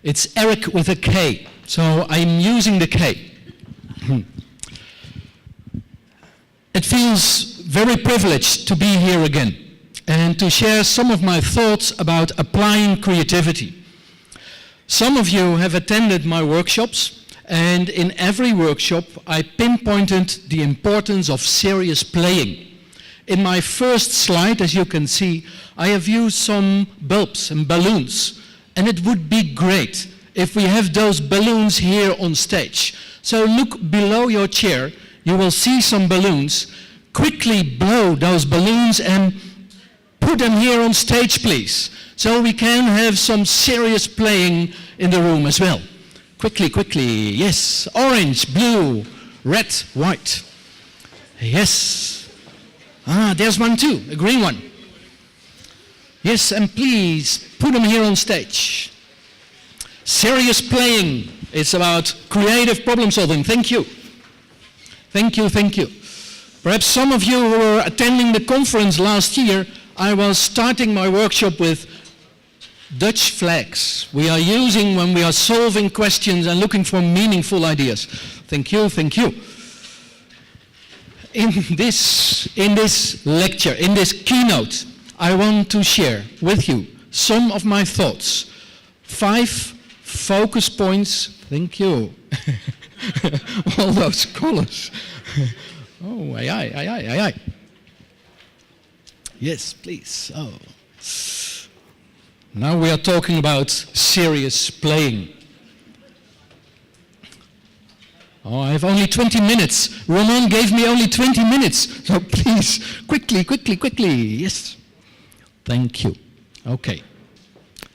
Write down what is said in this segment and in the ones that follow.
It's Eric with a K, so I'm using the K. It feels very privileged to be here again and to share some of my thoughts about applying creativity. Some of you have attended my workshops, and in every workshop I pinpointed the importance of serious playing. In my first slide, as you can see, I have used some bulbs and balloons, and it would be great if we have those balloons here on stage. So look below your chair, you will see some balloons. Quickly blow those balloons and put them here on stage, please, so we can have some serious playing in the room as well. Quickly, quickly, yes, orange, blue, red, white. Yes. There's one too, a green one. Yes, and please put them here on stage. Serious playing, it's about creative problem solving. Thank you. Thank you, thank you. Perhaps some of you who were attending the conference last year, I was starting my workshop with Dutch flags we are using when we are solving questions and looking for meaningful ideas. Thank you, thank you. In this lecture, in this keynote, I want to share with you some of my thoughts. 5 focus points. Thank you. All those colors. Oh, aye. Yes, please. Oh. Now we are talking about serious playing. Oh, I have only 20 minutes. Ramon gave me only 20 minutes. So please, quickly. Yes. Thank you. Okay.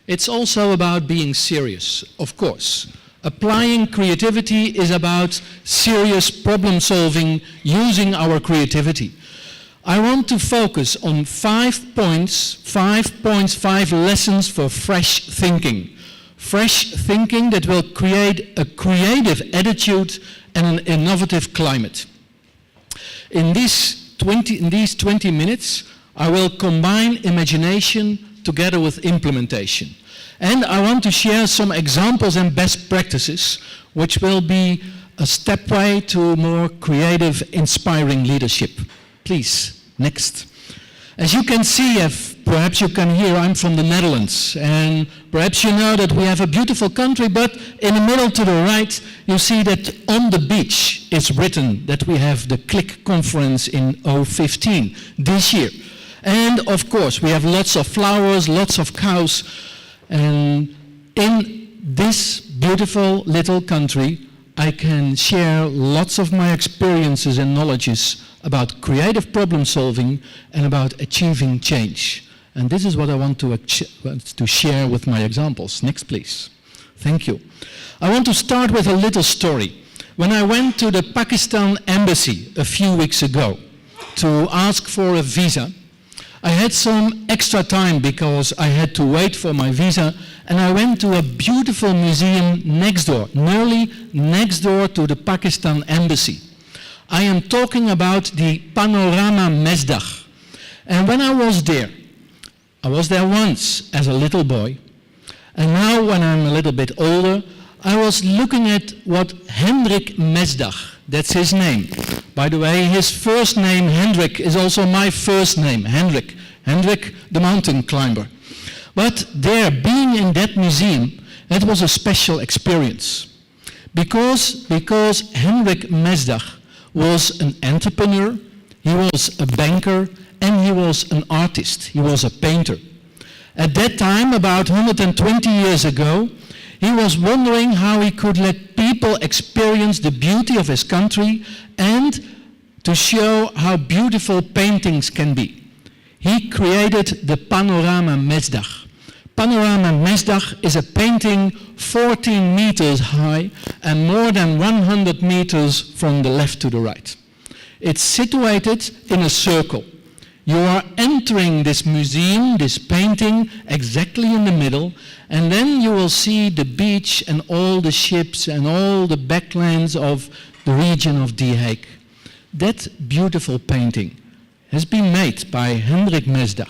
It's also about being serious, of course. Applying creativity is about serious problem solving using our creativity. I want to focus on 5 points, 5 lessons for fresh thinking. Fresh thinking that will create a creative attitude and an innovative climate. In these 20 minutes, I will combine imagination together with implementation. And I want to share some examples and best practices which will be a stepway to more creative, inspiring leadership. Please, next. As you can see, perhaps you can hear, I'm from the Netherlands, and perhaps you know that we have a beautiful country, but in the middle to the right, you see that on the beach is written that we have the KLIC conference in 2015, this year. And of course, we have lots of flowers, lots of cows, and in this beautiful little country, I can share lots of my experiences and knowledges about creative problem solving and about achieving change. And this is what I want to share with my examples. Next, please. Thank you. I want to start with a little story. When I went to the Pakistan embassy a few weeks ago to ask for a visa, I had some extra time because I had to wait for my visa, and I went to a beautiful museum next door, nearly next door to the Pakistan embassy. I am talking about the Panorama Mesdag. And when I was there once as a little boy, and now when I'm a little bit older, I was looking at what Hendrik Mesdag, that's his name. By the way, his first name, Hendrik, is also my first name, Hendrik. Hendrik, the mountain climber. But there, being in that museum, it was a special experience. Because Hendrik Mesdag was an entrepreneur, he was a banker, and he was an artist, he was a painter. At that time, about 120 years ago, he was wondering how he could let people experience the beauty of his country and to show how beautiful paintings can be. He created the Panorama Mesdag. Panorama Mesdag is a painting 14 meters high and more than 100 meters from the left to the right. It's situated in a circle. You are entering this museum, this painting, exactly in the middle, and then you will see the beach and all the ships and all the backlands of the region of The Hague. That beautiful painting has been made by Hendrik Mesdag,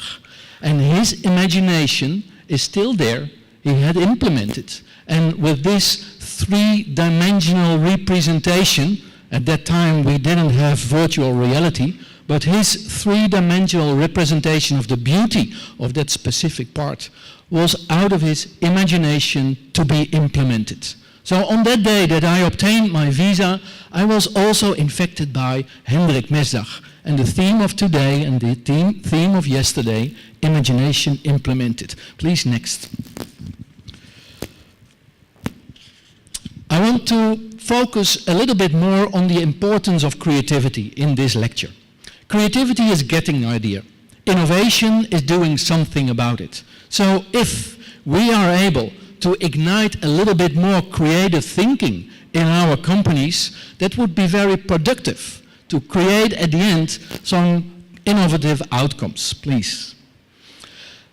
and his imagination is still there. he had implemented. And with this three-dimensional representation, at that time we didn't have virtual reality, but his three-dimensional representation of the beauty of that specific part was out of his imagination to be implemented. So on that day that I obtained my visa, I was also infected by Hendrik Mesdag. And the theme of today and the theme of yesterday, imagination implemented. Please, next. I want to focus a little bit more on the importance of creativity in this lecture. Creativity is getting an idea. Innovation is doing something about it. So if we are able to ignite a little bit more creative thinking in our companies, that would be very productive to create at the end some innovative outcomes, please.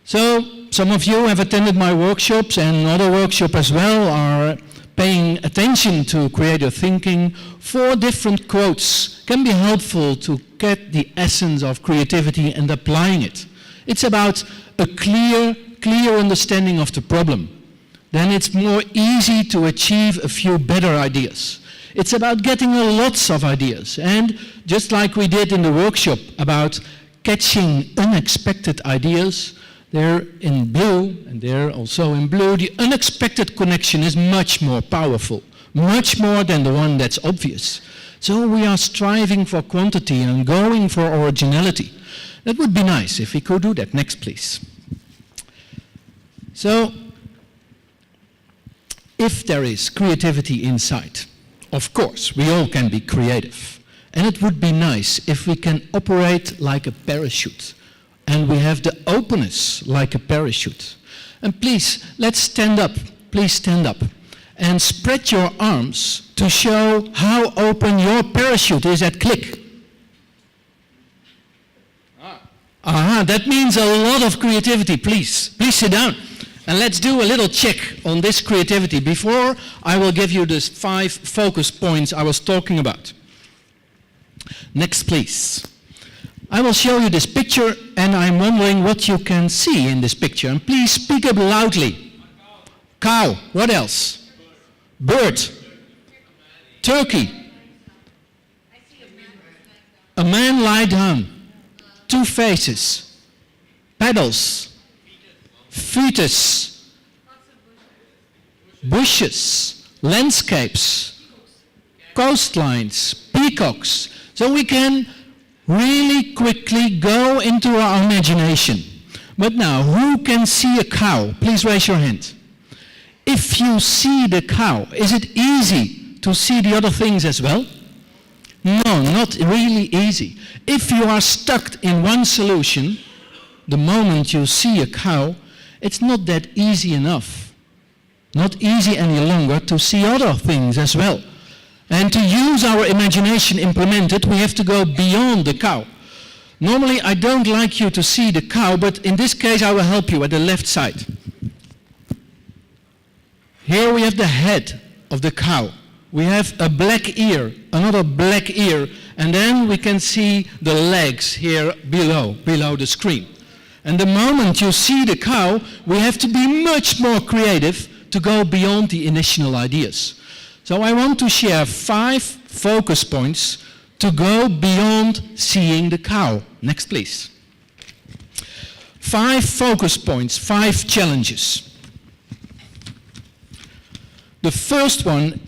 So some of you have attended my workshops, and other workshops as well are paying attention to creative thinking. 4 different quotes can be helpful to get the essence of creativity and applying it. It's about a clear understanding of the problem. Then it's more easy to achieve a few better ideas. It's about getting lots of ideas. And just like we did in the workshop about catching unexpected ideas, there in blue, and there also in blue, the unexpected connection is much more powerful, much more than the one that's obvious. So we are striving for quantity and going for originality. That would be nice if we could do that. Next, please. So, if there is creativity inside, of course, we all can be creative. And it would be nice if we can operate like a parachute. And we have the openness like a parachute. And please, let's stand up. Please stand up. And spread your arms to show how open your parachute is at KLIC. Aha, that means a lot of creativity. Please sit down. And let's do a little check on this creativity before I will give you the 5 focus points I was talking about. Next, please. I will show you this picture, and I'm wondering what you can see in this picture. And please speak up loudly. Cow. What else? Bird. Turkey. A man lie down. 2 faces. Pedals. Fetus. Bushes. Landscapes. Coastlines. Peacocks. So we can really quickly go into our imagination. But now, who can see a cow? Please raise your hand. If you see the cow, is it easy to see the other things as well? No, not really easy. If you are stuck in one solution, the moment you see a cow, it's not that easy enough. Not easy any longer to see other things as well. And to use our imagination implemented, we have to go beyond the cow. Normally, I don't like you to see the cow, but in this case, I will help you at the left side. Here we have the head of the cow. We have a black ear, another black ear, and then we can see the legs here below the screen. And the moment you see the cow, we have to be much more creative to go beyond the initial ideas. So I want to share 5 focus points to go beyond seeing the cow. Next, please. 5 focus points, 5 challenges. The first one,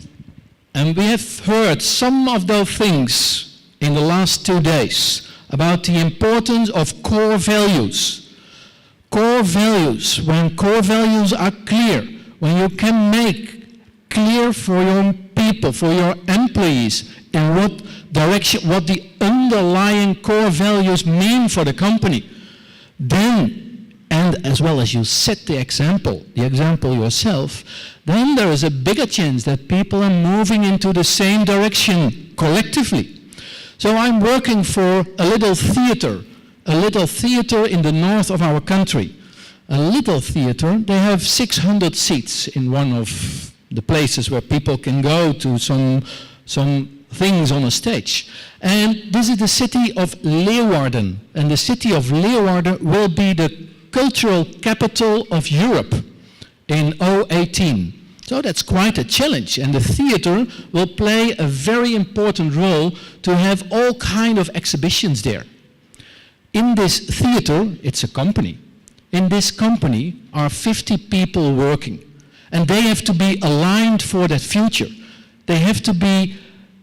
and we have heard some of those things in the last 2 days about the importance of core values. Core values, when core values are clear, when you can make clear for your people, for your employees, in what direction, what the underlying core values mean for the company, then, and as well as you set the example yourself, then there is a bigger chance that people are moving into the same direction collectively. So I'm working for a little theater in the north of our country. A little theater, they have 600 seats in one of the places where people can go to some things on a stage. And this is the city of Leeuwarden. And the city of Leeuwarden will be the cultural capital of Europe. in 2018. So that's quite a challenge, and the theater will play a very important role to have all kind of exhibitions there. In this theater, it's a company. In this company are 50 people working, and they have to be aligned for that future. They have to be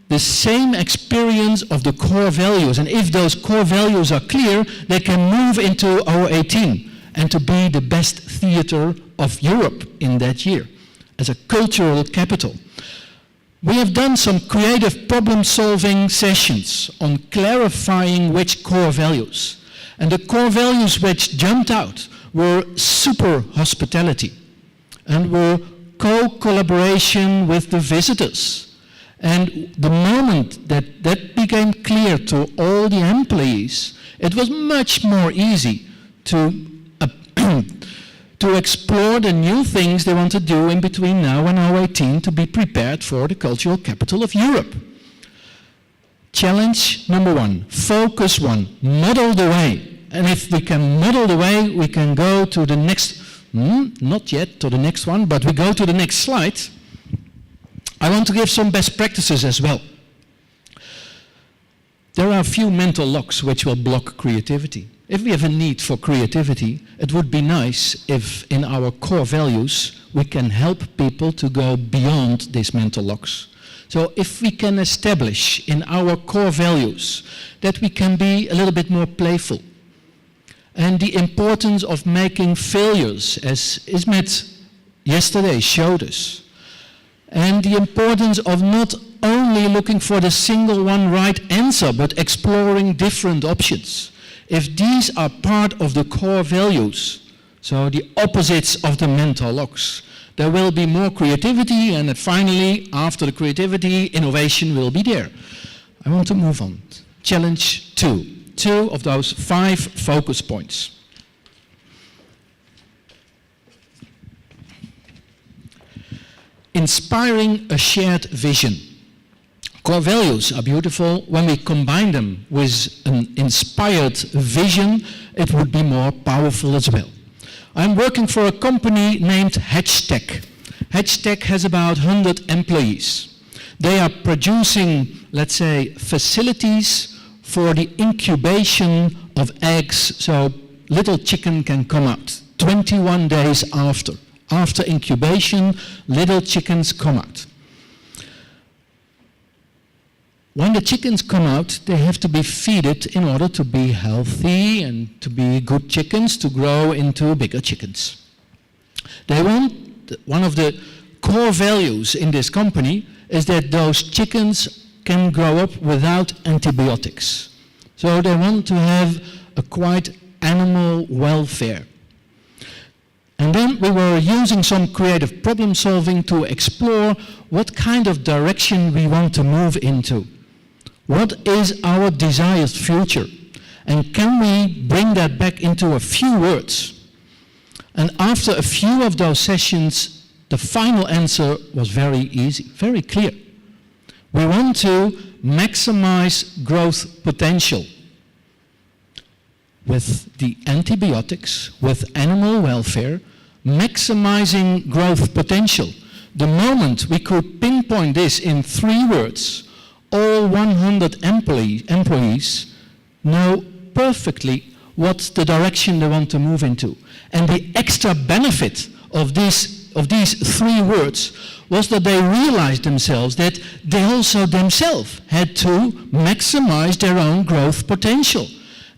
the same experience of the core values, and if those core values are clear, they can move into 2018 and to be the best theater of Europe in that year, as a cultural capital. We have done some creative problem-solving sessions on clarifying which core values. And the core values which jumped out were super hospitality and were co-collaboration with the visitors. And the moment that that became clear to all the employees, it was much more easy to to explore the new things they want to do in between now and 2018 to be prepared for the cultural capital of Europe. Challenge number 1, focus 1, model the way. And if we can model the way, we can go to the next, not yet to the next one, but we go to the next slide. I want to give some best practices as well. There are a few mental locks which will block creativity. If we have a need for creativity, it would be nice if in our core values we can help people to go beyond these mental locks. So if we can establish in our core values that we can be a little bit more playful, and the importance of making failures, as Ismet yesterday showed us, and the importance of not only looking for the single one right answer, but exploring different options. If these are part of the core values, so the opposites of the mental locks, there will be more creativity, and finally, after the creativity, innovation will be there. I want to move on. Challenge 2. 2 of those 5 focus points. Inspiring a shared vision. Core values are beautiful. When we combine them with an inspired vision, it would be more powerful as well. I'm working for a company named Hashtag. Hashtag has about 100 employees. They are producing, let's say, facilities for the incubation of eggs, so little chicken can come out 21 days after. After incubation, little chickens come out. When the chickens come out, they have to be fed in order to be healthy and to be good chickens, to grow into bigger chickens. They want, one of the core values in this company is that those chickens can grow up without antibiotics. So they want to have a quite animal welfare. And then we were using some creative problem solving to explore what kind of direction we want to move into. What is our desired future? And can we bring that back into a few words? And after a few of those sessions, the final answer was very easy, very clear. We want to maximize growth potential with the antibiotics, with animal welfare, maximizing growth potential. The moment we could pinpoint this in 3 words, all 100 employees know perfectly what the direction they want to move into. And the extra benefit of these 3 words was that they realized themselves that they also themselves had to maximize their own growth potential,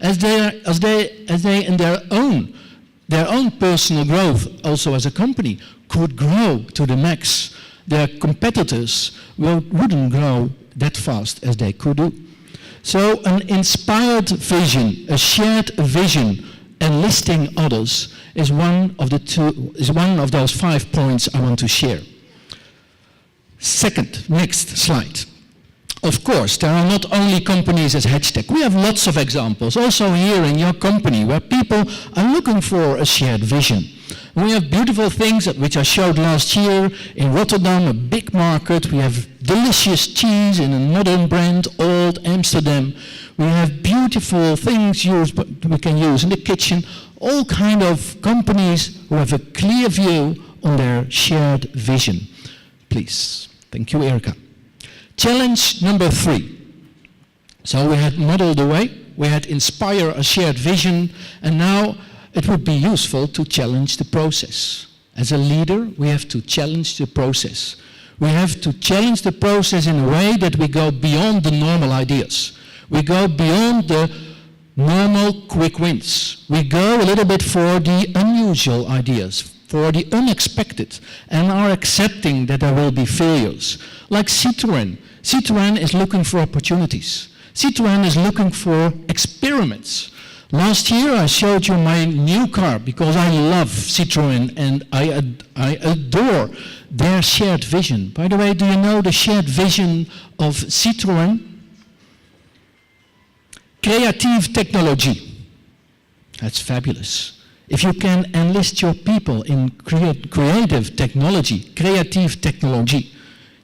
as they in their own personal growth, also as a company, could grow to the max. Their competitors wouldn't grow that fast as they could do. So an inspired vision, a shared vision, enlisting others is one of those 5 points I want to share. Second, next slide. Of course, there are not only companies as Hashtag. We have lots of examples, also here in your company, where people are looking for a shared vision. We have beautiful things which I showed last year in Rotterdam, a big market. We have delicious cheese in a modern brand, Old Amsterdam. We have beautiful things we can use in the kitchen. All kind of companies who have a clear view on their shared vision. Please. Thank you, Erica. Challenge number 3. So we had model the way, we had inspire a shared vision, and now it would be useful to challenge the process. As a leader, we have to challenge the process. We have to challenge the process in a way that we go beyond the normal ideas. We go beyond the normal quick wins. We go a little bit for the unusual ideas, for the unexpected, and are accepting that there will be failures. Like Citroën. Citroën is looking for opportunities. Citroën is looking for experiments. Last year I showed you my new car because I love Citroën and I adore their shared vision. By the way, do you know the shared vision of Citroën? Creative technology. That's fabulous. If you can enlist your people in creative technology,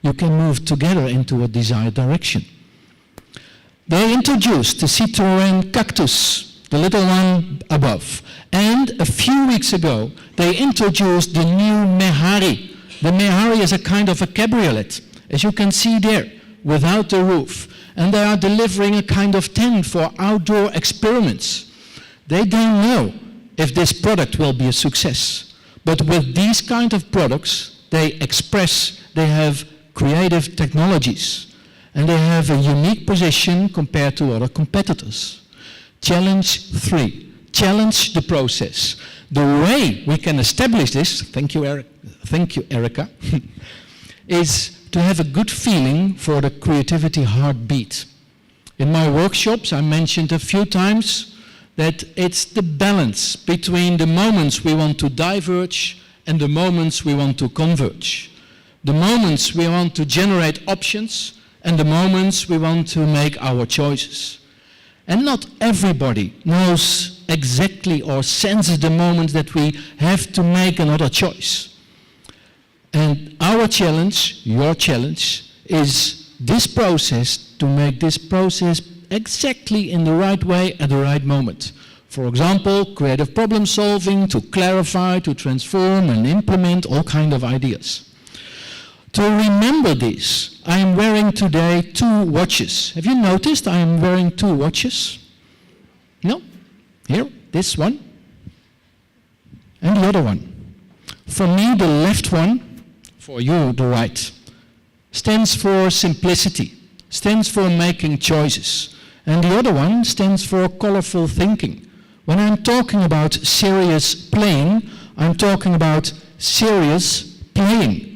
you can move together into a desired direction. They introduced the Citroën Cactus, the little one above. And a few weeks ago, they introduced the new Mehari. The Mehari is a kind of a cabriolet, as you can see there, without the roof. And they are delivering a kind of tent for outdoor experiments. They don't know if this product will be a success. But with these kind of products, they have creative technologies. And they have a unique position compared to other competitors. Challenge 3, challenge the process. The way we can establish this, thank you Erica, is to have a good feeling for the creativity heartbeat. In my workshops, I mentioned a few times that it's the balance between the moments we want to diverge and the moments we want to converge. The moments we want to generate options and the moments we want to make our choices. And not everybody knows exactly or senses the moment that we have to make another choice. And our challenge, your challenge, is this process, to make this process exactly in the right way at the right moment. For example, creative problem solving, to clarify, to transform and implement all kinds of ideas. To remember this, I am wearing today 2 watches. Have you noticed I am wearing 2 watches? No? Here, this one, and the other one. For me, the left one, for you, the right, stands for simplicity, stands for making choices. And the other one stands for colorful thinking. When I'm talking about serious playing, I'm talking about serious playing.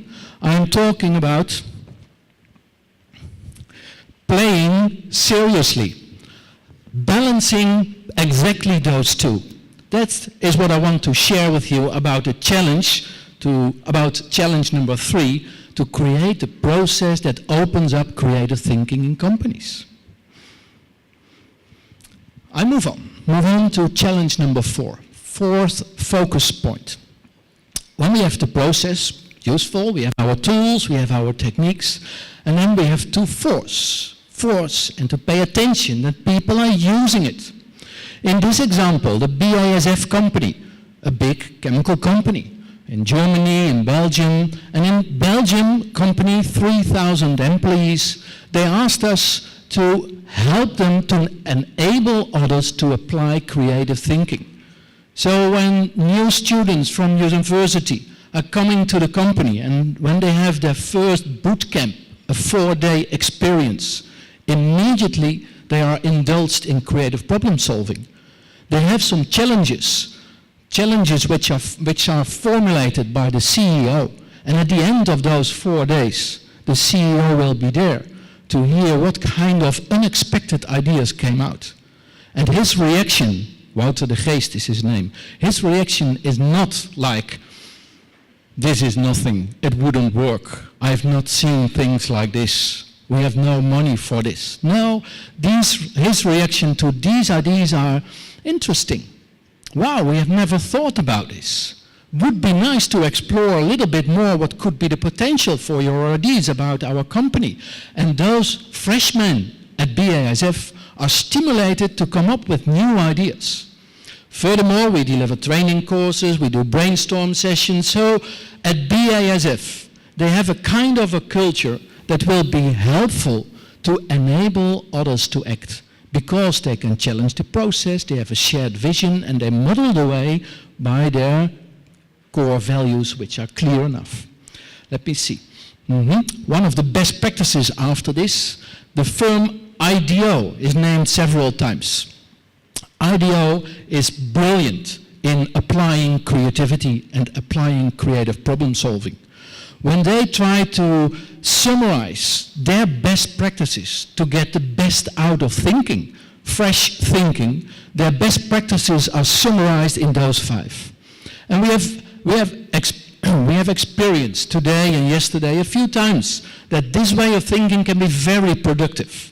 I'm talking about playing seriously, balancing exactly those 2. That is what I want to share with you about the challenge, about challenge number 3, to create a process that opens up creative thinking in companies. I move on to challenge number 4, 4th focus point. When we have the process, useful, we have our tools, we have our techniques, and then we have to force and to pay attention that people are using it. In this example, the BASF company, a big chemical company, in Germany, in Belgium, and in Belgium company, 3,000 employees, they asked us to help them to enable others to apply creative thinking. So when new students from university are coming to the company, and when they have their first boot camp, a 4-day experience, immediately they are indulged in creative problem solving. They have some challenges which are formulated by the CEO, and at the end of those 4 days, the CEO will be there to hear what kind of unexpected ideas came out. And his reaction, Wouter de Geest is his name, his reaction is not like, this is nothing, it wouldn't work, I've not seen things like this, we have no money for this. No, his reaction to these ideas are interesting. Wow, we have never thought about this. Would be nice to explore a little bit more what could be the potential for your ideas about our company. And those freshmen at BASF are stimulated to come up with new ideas. Furthermore, we deliver training courses, we do brainstorm sessions, so At BASF, they have a kind of a culture that will be helpful to enable others to act, because they can challenge the process, they have a shared vision, and they model the way by their core values, which are clear enough. Let me see. One of the best practices after this, the firm IDEO is named several times. IDEO is brilliant in applying creativity and applying creative problem solving. When they try to summarize their best practices to get the best out of thinking, fresh thinking, their best practices are summarized in those 5. And we have experienced today and yesterday a few times that this way of thinking can be very productive.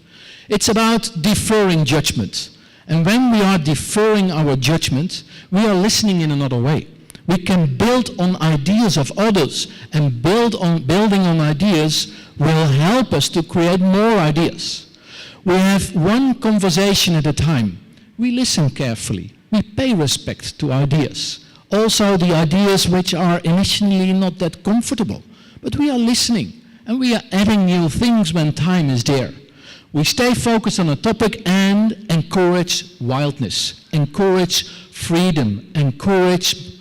It's about deferring judgment. And when we are deferring our judgment, we are listening in another way. We can build on ideas of others, and building on ideas will help us to create more ideas. We have one conversation at a time. We listen carefully. We pay respect to ideas. Also the ideas which are initially not that comfortable. But we are listening, and we are adding new things when time is there. We stay focused on a topic and encourage wildness, encourage freedom, encourage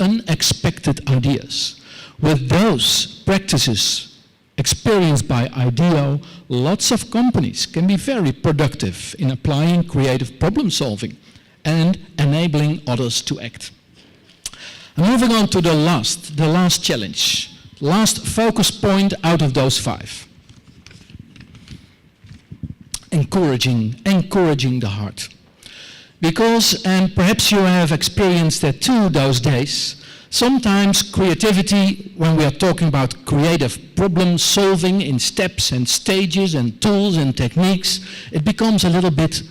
unexpected ideas. With those practices experienced by IDEO, lots of companies can be very productive in applying creative problem solving and enabling others to act. And moving on to the last challenge, last focus point out of those 5. Encouraging the heart. Because, and perhaps you have experienced that too those days, sometimes creativity, when we are talking about creative problem solving in steps and stages and tools and techniques, it becomes a little bit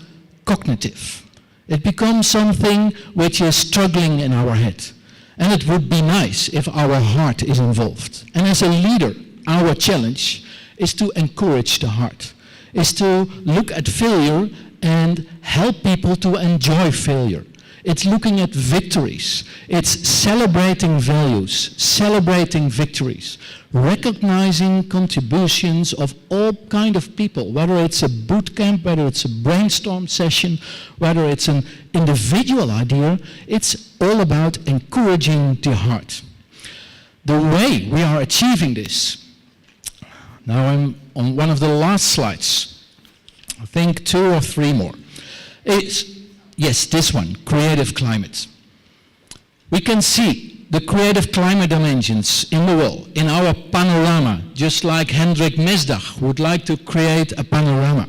cognitive. It becomes something which is struggling in our head. And it would be nice if our heart is involved. And as a leader, our challenge is to encourage the heart, is to look at failure and help people to enjoy failure. It's looking at victories. It's celebrating values, celebrating victories, recognizing contributions of all kind of people, whether it's a boot camp, whether it's a brainstorm session, whether it's an individual idea. It's all about encouraging the heart. The way we are achieving this, now I'm on one of the last slides, I think 2 or 3 more, yes, this one, creative climate. We can see the creative climate dimensions in the world, in our panorama, just like Hendrik Mesdag would like to create a panorama.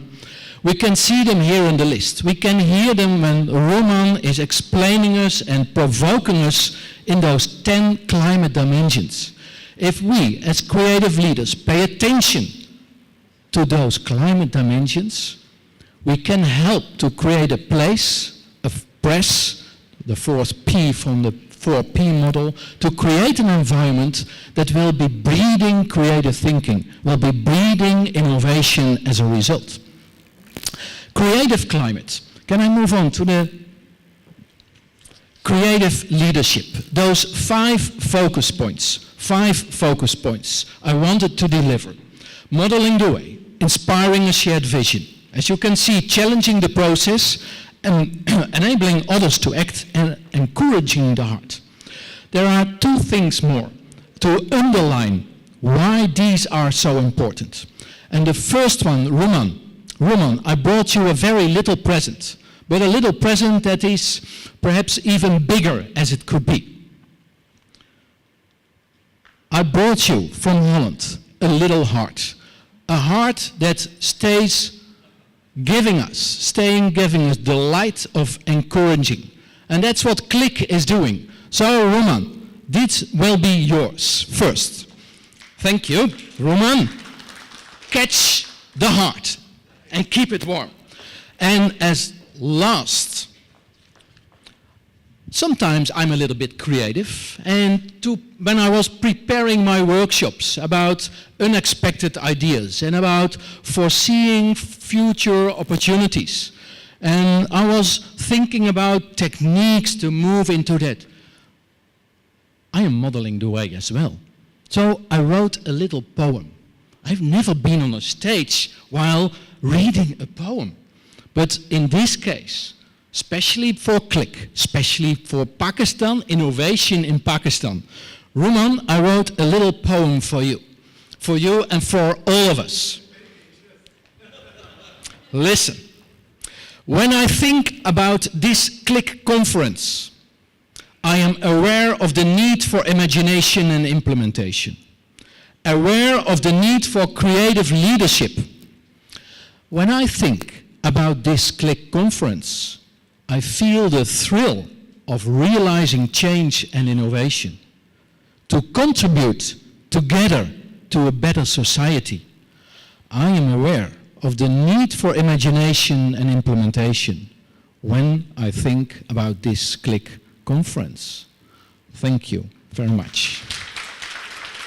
We can see them here in the list. We can hear them when Roman is explaining us and provoking us in those 10 climate dimensions. If we, as creative leaders, pay attention to those climate dimensions, we can help to create a place of press, the 4th P from the 4P model, to create an environment that will be breeding creative thinking, will be breeding innovation as a result. Creative climate. Can I move on to the creative leadership? Those 5 focus points I wanted to deliver. Modeling the way, inspiring a shared vision. As you can see, challenging the process and enabling others to act and encouraging the heart. There are 2 things more to underline why these are so important. And the first one, Roman, I brought you a very little present, but a little present that is perhaps even bigger as it could be. I brought you from Holland a little heart, a heart that stays giving us the light of encouraging. And that's what KLIC is doing. So, Roman, this will be yours first. Thank you. Roman, catch the heart and keep it warm. And as last, sometimes I'm a little bit creative, and when I was preparing my workshops about unexpected ideas and about foreseeing future opportunities, and I was thinking about techniques to move into that. I am modeling the way as well. So I wrote a little poem. I've never been on a stage while reading a poem. But in this case, especially for KLIC, especially for Pakistan, innovation in Pakistan, Roman, I wrote a little poem for you and for all of us. Listen, when I think about this KLIC conference, I am aware of the need for imagination and implementation, aware of the need for creative leadership. When I think about this KLIC conference, I feel the thrill of realizing change and innovation, to contribute together to a better society. I am aware of the need for imagination and implementation when I think about this KLIC conference. Thank you very much.